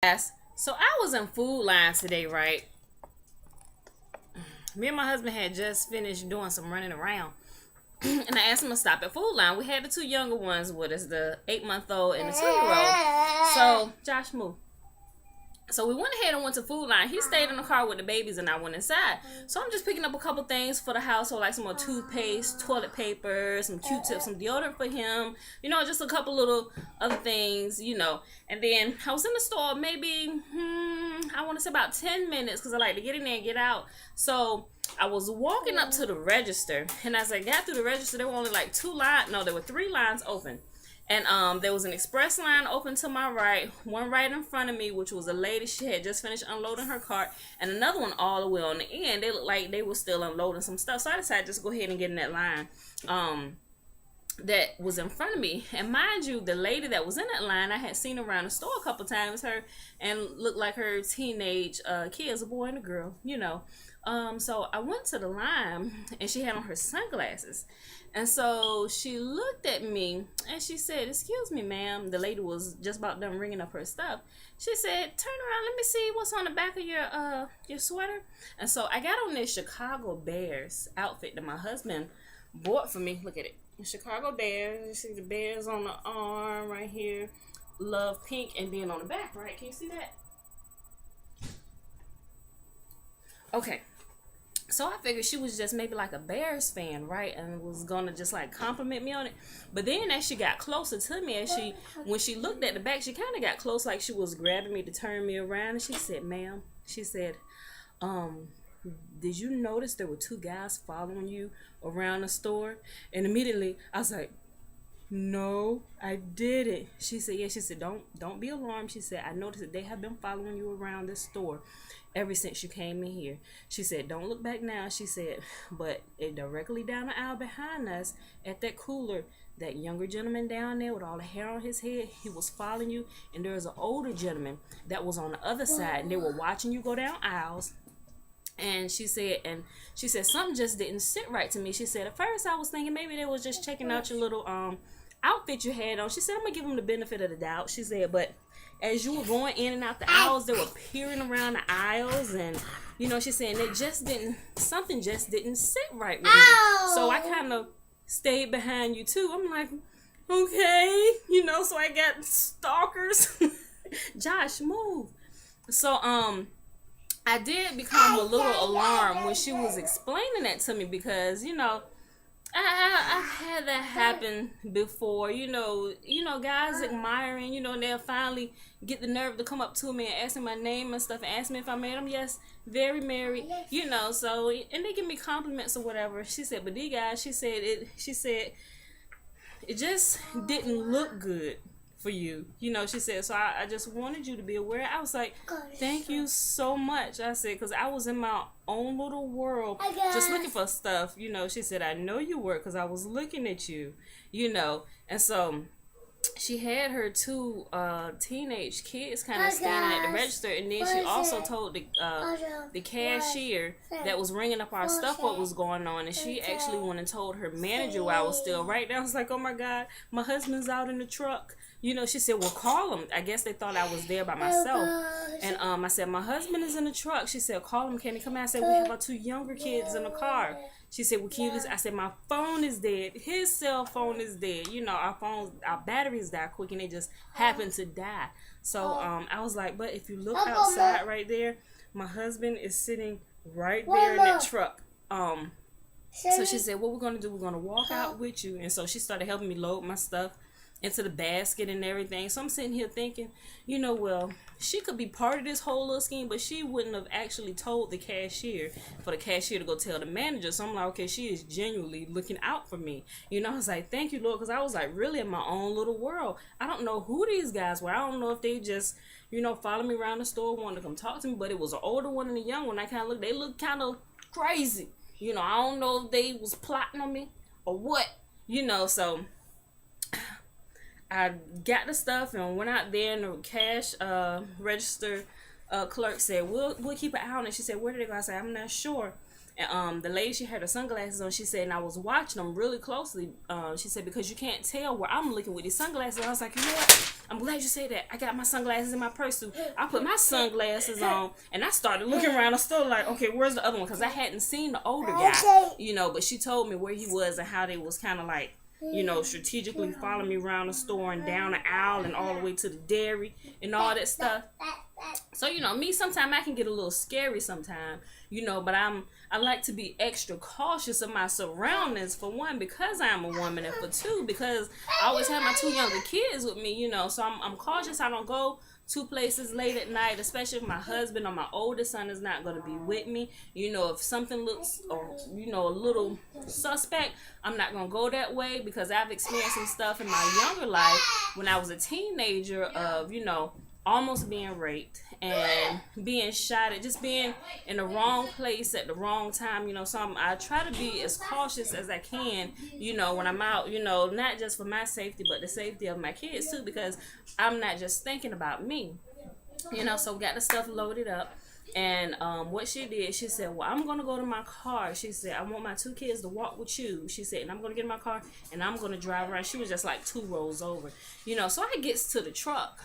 Yes. So I was in Food Line today, right? Me and my husband had just finished doing some running around. And I asked him to stop at Food Line. We had the two younger ones with us, the 8-month-old and the 2-year-old. So, Josh, move. So we went ahead and went to Food Line. He stayed in the car with the babies and I went inside. So I'm just picking up a couple things for the household, like some more toothpaste, toilet paper, some Q-tips, some deodorant for him. Just a couple little other things. And then I was in the store maybe, I want to say about 10 minutes because I like to get in there and get out. So I was walking up to the register, and as I got through the register, there were only like there were 3 lines open. And there was an express line open to my right, one right in front of me, which was a lady. She had just finished unloading her cart, and another one all the way on the end. They looked like they were still unloading some stuff. So I decided just go ahead and get in that line that was in front of me. And mind you, the lady that was in that line, I had seen around the store a couple times, her, and looked like her teenage kids, a boy and a girl. So I went to the line, and she had on her sunglasses. And so she looked at me and she said, "Excuse me, ma'am." The lady was just about done ringing up her stuff. She said, "Turn around, let me see what's on the back of your sweater." And so I got on this Chicago Bears outfit that my husband bought for me. Look at it. Chicago Bears. You see the bears on the arm right here. Love pink. And then on the back, right? Can you see that? Okay. So I figured she was just maybe like a Bears fan, right? And was gonna just like compliment me on it. But then as she got closer to me, when she looked at the back, she kind of got close, like she was grabbing me to turn me around. And she said, "Ma'am," she said, "Did you notice there were 2 guys following you around the store?" And immediately I was like, "No, I didn't." She said, "Yeah." She said, "Don't be alarmed." She said, "I noticed that they have been following you around this store ever since you came in here." She said, "Don't look back now." She said, "But directly down the aisle behind us at that cooler, that younger gentleman down there with all the hair on his head, he was following you. And there was an older gentleman that was on the other side, and they were watching you go down aisles." And she said something just didn't sit right to me. She said, "At first I was thinking maybe they was just checking out your little outfit you had on." She said, "I'm gonna give them the benefit of the doubt." She said, "But as you were going in and out the aisles, they were peering around the aisles, and she's saying something just didn't sit right with me. So I kind of stayed behind you too." I'm like, "Okay," so I got stalkers. Josh, move. So I did become a little alarmed when she was explaining that to me because I had that happen before. Guys admiring, and they'll finally get the nerve to come up to me and ask me my name and stuff and ask me if I'm married. I'm, "Yes, very married," so, and they give me compliments or whatever. She said, "But these guys," she said, it just didn't look good for you. She said, "So I just wanted you to be aware." I was like, "Thank you so much." I said, because I was in my own little world just looking for stuff. She said, "I know you were because I was looking at you." And so she had her 2 teenage kids kind of standing at the register, and then she also told the cashier that was ringing up our stuff what was going on, and she actually went and told her manager while I was still right there. I was like, "Oh my God, my husband's out in the truck." She said, "Well, call him." I guess they thought I was there by myself. And I said, "My husband is in the truck." She said, "Call him. Can he come out?" I said, "We have our 2 younger kids in the car." She said, "Well, can you listen?" I said, "My phone is dead. His cell phone is dead. Our batteries die quick, and they just happen to die." So I was like, "But if you look outside right there, my husband is sitting right there in that truck." So she said, "What we're going to do, we're going to walk out with you." And so she started helping me load my stuff into the basket and everything. So I'm sitting here thinking, well, she could be part of this whole little scheme, but she wouldn't have actually told the cashier for the cashier to go tell the manager. So I'm like, okay, she is genuinely looking out for me. I was like, "Thank you, Lord," because I was like really in my own little world. I don't know who these guys were. I don't know if they just, followed me around the store, wanted to come talk to me, but it was an older one and a young one. They looked kind of crazy. I don't know if they was plotting on me or what, so I got the stuff and went out there, and the cash register clerk said, we'll keep an eye on it. She said, "Where did they go?" I said, "I'm not sure." And the lady, she had her sunglasses on. She said, and I was watching them really closely. She said, because you can't tell where I'm looking with these sunglasses. And I was like, you know what? I'm glad you said that. I got my sunglasses in my purse too. I put my sunglasses on, and I started looking around. I still like, okay, where's the other one? Because I hadn't seen the older guy, you know. But she told me where he was and how they was kind of like, you know, strategically following me around the store and down the aisle and all the way to the dairy and all that stuff. So, you know, me, sometimes I can get a little scary sometimes, you know, but I like to be extra cautious of my surroundings, for one, because I am a woman, and for two, because I always have my 2 younger kids with me, you know, so I'm cautious. I don't go to places late at night, especially if my husband or my oldest son is not going to be with me. You know, if something looks, or, you know, a little suspect, I'm not going to go that way, because I've experienced some stuff in my younger life when I was a teenager of, you know, almost being raped and being shot at, just being in the wrong place at the wrong time, you know. So I try to be as cautious as I can, you know, when I'm out, you know, not just for my safety, but the safety of my kids too, because I'm not just thinking about me, you know. So we got the stuff loaded up. And what she did, she said, well, I'm going to go to my car. She said, I want my 2 kids to walk with you. She said, and I'm going to get in my car, and I'm going to drive around. She was just like 2 rows over, you know. So I gets to the truck,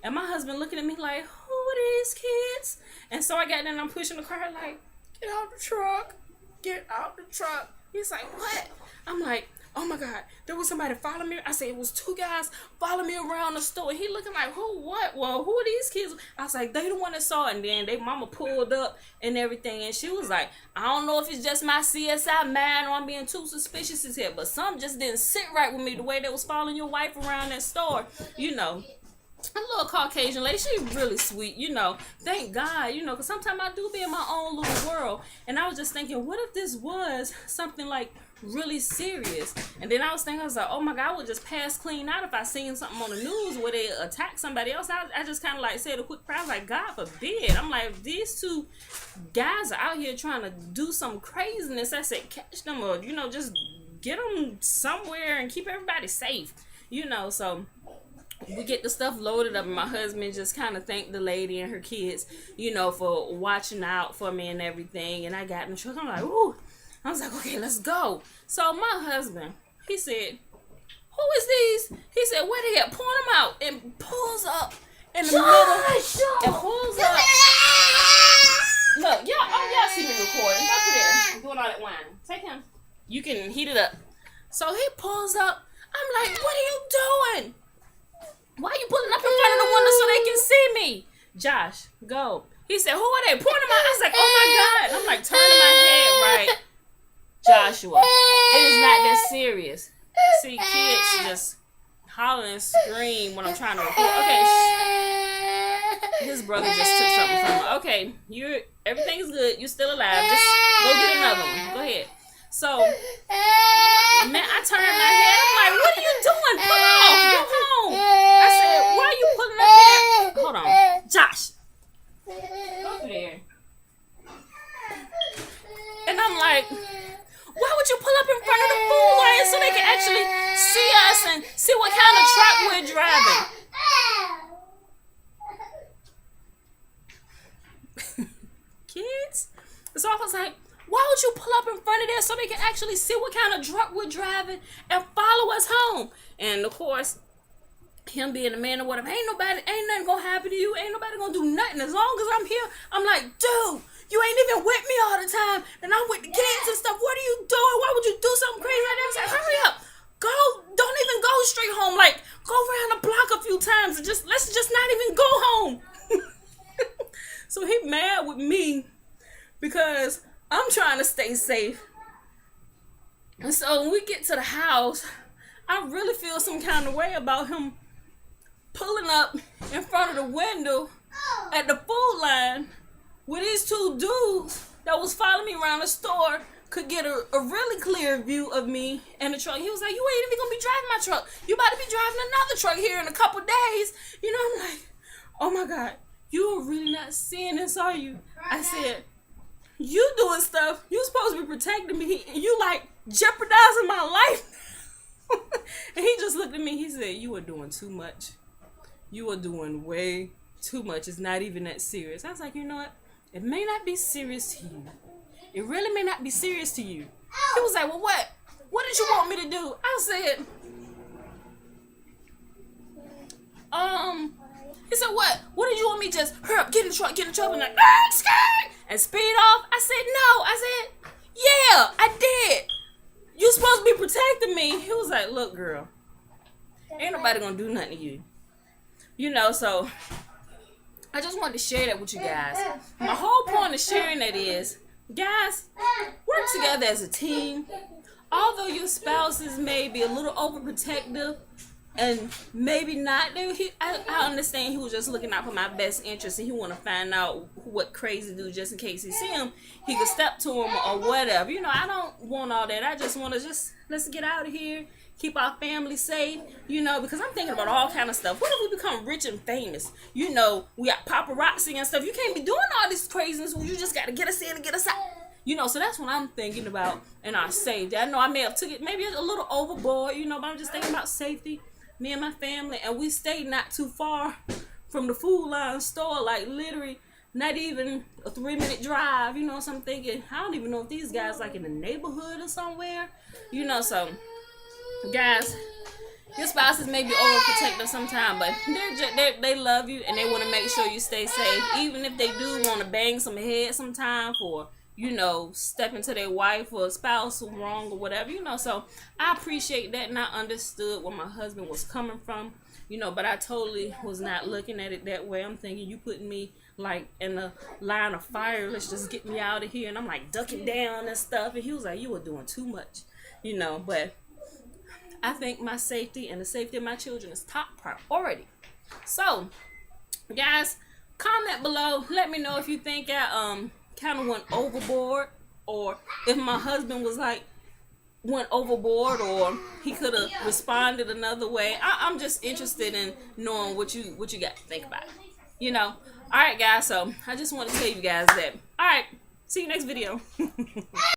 and my husband looking at me like, who are these kids? And so I got in and I'm pushing the car like, get out the truck. Get out the truck. He's like, what? I'm like, oh my God, there was somebody following me. I said, it was 2 guys following me around the store. He looking like, who, what? Well, who are these kids? I was like, they the one that saw it. And then they mama pulled up and everything. And she was like, I don't know if it's just my CSI mind or I'm being too suspicious as here, but some just didn't sit right with me the way they was following your wife around that store, you know. A little Caucasian lady, she really sweet, you know. Thank God, you know, because sometimes I do be in my own little world. And I was just thinking, what if this was something like really serious? And then I was thinking, I was like, oh my God, I would just pass clean out if I seen something on the news where they attack somebody else. I just kind of like said a quick prayer. I was like, God forbid. I'm like, these 2 guys are out here trying to do some craziness. I said, catch them, or, you know, just get them somewhere and keep everybody safe, you know. So we get the stuff loaded up, and my husband just kind of thanked the lady and her kids, you know, for watching out for me and everything. And I got in the truck. I'm like, ooh. I was like, okay, let's go. So my husband, he said, who is these? He said, where they at? Point them out. And pulls up in the middle. And pulls up. Look, y'all see me recording. Look at there. I'm doing all that wine. Take him. You can heat it up. So he pulls up. I'm like, what are you doing? Why are you pulling up in front of the window so they can see me? Josh, go. He said, who are they? Point them out. I was like, oh my God. I'm like turning my head right. Joshua, it is not that serious. See, kids just holler and scream when I'm trying to record. Okay, his brother just took something from him. Okay, everything's good. You're still alive. Just go get another one. Go ahead. So, man, I turned my head. I'm like, what are you doing? Pull off. Go home. I said, why are you pulling up here? Hold on. Josh. Go through there. And I'm like, why would you pull up in front of the food line so they can actually see us and see what kind of truck we're driving? Kids? So I was like, why would you pull up in front of there so they can actually see what kind of truck we're driving and follow us home? And of course, him being a man or whatever, ain't nothing gonna happen to you. Ain't nobody gonna do nothing as long as I'm here. I'm like, dude, you ain't even with me all the time, and I'm with the kids and stuff. What are you doing? Why would you do something crazy like that? I was like, hurry up. Go. Don't even go straight home. Like, go around the block a few times and let's just not even go home. So he mad with me because I'm trying to stay safe. And so when we get to the house, I really feel some kind of way about him pulling up in front of the window at the food line where these 2 dudes that was following me around the store could get a really clear view of me and the truck. He was like, you ain't even gonna be driving my truck. You about to be driving another truck here in a couple days. You know, I'm like, oh my God, you are really not seeing this, are you? I said, you doing stuff, you supposed to be protecting me, and you like jeopardizing my life. And he just looked at me, he said, you are doing too much. You are doing way too much. It's not even that serious. I was like, you know what? It may not be serious to you. It really may not be serious to you. He was like, well, what? What did you want me to do? I said, he said, what? What did you want me to just hurry up, get in the truck, and like, and speed off? I said, no. I said, yeah, I did. You supposed to be protecting me. He was like, look, girl, ain't nobody gonna do nothing to you. You know, so I just wanted to share that with you guys. My whole point of sharing that is, guys, work together as a team. Although your spouses may be a little overprotective, and maybe not. I understand he was just looking out for my best interest, and he want to find out what crazy dude, just in case he see him, he could step to him or whatever. You know, I don't want all that. I just want to let's get out of here, keep our family safe. You know, because I'm thinking about all kind of stuff. What if we become rich and famous? You know, we got paparazzi and stuff. You can't be doing all this craziness. You just got to get us in and get us out. You know, so that's what I'm thinking about in our safety. I know I may have took it maybe a little overboard, you know, but I'm just thinking about safety. Me and my family, and we stayed not too far from the Food Line store, like literally not even a 3-minute drive, you know. So I'm thinking, I don't even know if these guys like in the neighborhood or somewhere, you know. So guys, your spouses may be overprotective sometimes, but they love you and they want to make sure you stay safe, even if they do want to bang some head sometime for, you know, step into their wife or spouse wrong or whatever, you know. So I appreciate that, and I understood where my husband was coming from, you know, but I totally was not looking at it that way. I'm thinking, you putting me like in a line of fire, let's just get me out of here. And I'm like ducking down and stuff, and he was like, you were doing too much, you know. But I think my safety and the safety of my children is top priority. So guys, comment below, let me know if you think I kind of went overboard, or if my husband was like went overboard, or he could have responded another way. I'm just interested in knowing what you got to think about, you know. All right guys, so I just want to tell you guys that. All right, see you next video.